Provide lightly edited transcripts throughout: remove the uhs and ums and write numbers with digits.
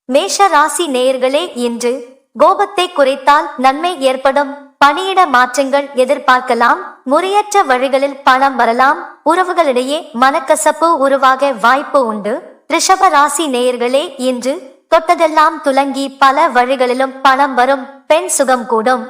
மேஷ ராசி நேயர்களே, இன்று கோபத்தை குறைத்தால் நன்மை ஏற்படும். பணியிட மாற்றங்கள் எதிர்பார்க்கலாம். முறையற்ற வழிகளில் பணம் வரலாம். உறவுகளிடையே மனக்கசப்பு உருவாக வாய்ப்பு உண்டு. ரிஷப ராசி நேயர்களே, இன்று தொட்டதெல்லாம் துலங்கி பல வழிகளிலும் பணம் வரும். பெண் சுகம் கூடும்.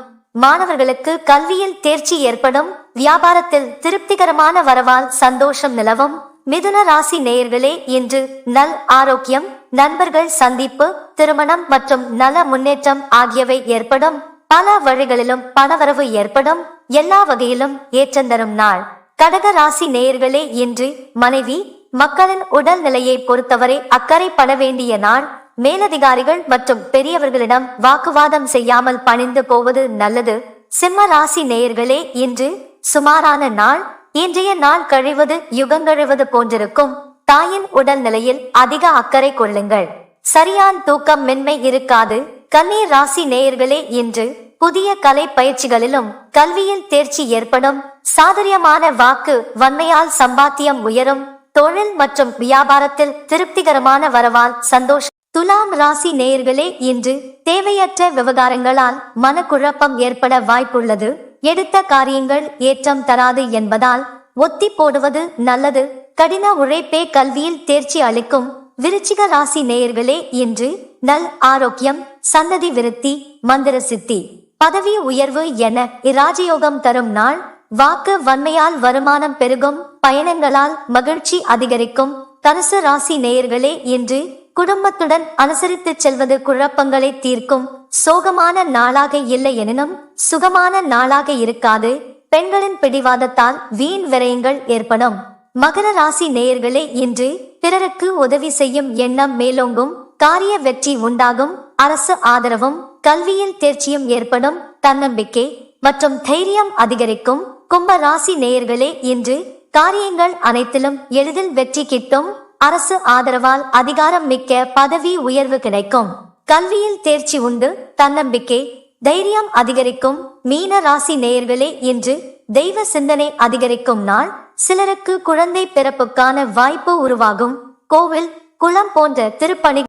மாணவர்களுக்கு கல்வியில் தேர்ச்சி ஏற்படும். வியாபாரத்தில் திருப்திகரமான வரவால் சந்தோஷம் நிலவும். மிதுன ராசி நேயர்களே, இன்று நல் ஆரோக்கியம், நண்பர்கள் சந்திப்பு, திருமணம் மற்றும் நல முன்னேற்றம் ஆகியவை ஏற்படும். பல வழிகளிலும் பணவரவு ஏற்படும். எல்லா வகையிலும் ஏற்றந்தரும் நாள். கடக ராசி நேயர்களே, இன்று மனைவி மக்களின் உடல் நிலையை பொறுத்தவரை அக்கறை பட வேண்டிய நாள். மேலதிகாரிகள் மற்றும் பெரியவர்களிடம் வாக்குவாதம் செய்யாமல் பணிந்து போவது நல்லது. சிம்ம ராசி நேயர்களே, இன்று சுமாரான நாள். இன்றைய நாள் கழிவது யுகங்கழிவது போன்றிருக்கும். தாயின் உடல் நிலையில் அதிக அக்கறை கொள்ளுங்கள். சரியான தூக்கம் மென்மை இருக்காது. கன்னி ராசி நேயர்களே, இன்று புதிய கலை பயிற்சிகளிலும் கல்வியில் தேர்ச்சி ஏற்படும். சாதுரியமான வாக்கு வன்மையால் சம்பாத்தியம் உயரும். தொழில் மற்றும் வியாபாரத்தில் திருப்திகரமான வரவால் சந்தோஷம். துலாம் ராசி நேயர்களே, இன்று தேவையற்ற விவகாரங்களால் மனக்குழப்பம் ஏற்பட வாய்ப்புள்ளது. எடுத்த காரியங்கள் ஏற்றம் தராது என்பதால் ஒத்தி போடுவது நல்லது. கடின உழைப்பே கல்வியில் தேர்ச்சி அளிக்கும். விருச்சிக ராசி நேயர்களே, இன்று நல் ஆரோக்கியம், சந்ததி விருத்தி, மந்திர சித்தி, பதவி உயர்வு என இராஜயோகம் தரும் நாள். வாக்கு வன்மையால் வருமானம் பெருகும். பயணங்களால் மகிழ்ச்சி அதிகரிக்கும். தனுசு ராசி நேயர்களே, இன்று குடும்பத்துடன் அனுசரித்து செல்வது குழப்பங்களை தீர்க்கும். சோகமான நாளாக இல்லை எனினும் சுகமான நாளாக இருக்காது. பெண்களின் பிடிவாதத்தால் வீண் விரயங்கள் ஏற்படும். மகர ராசி நேயர்களே, இன்று பிறருக்கு உதவி செய்யும் எண்ணம் மேலோங்கும். காரிய வெற்றி உண்டாகும். அரசு ஆதரவும் கல்வியில் தேர்ச்சியும் ஏற்படும். தன்னம்பிக்கை மற்றும் தைரியம் அதிகரிக்கும். கும்ப ராசி நேயர்களே, இன்று காரியங்கள் அனைத்திலும் எளிதில் வெற்றி கிட்டும். அரசு ஆதரவால் அதிகாரம் மிக்க பதவி உயர்வு கிடைக்கும். கல்வியில் தேர்ச்சி உண்டு. தன்னம்பிக்கை தைரியம் அதிகரிக்கும். மீன ராசி நேயர்களே, இன்று தெய்வ சிந்தனை அதிகரிக்கும் நாள். சிலருக்கு குழந்தை பிறப்புக்கான வாய்ப்பு உருவாகும். கோவில் குளம் போன்ற திருப்பணி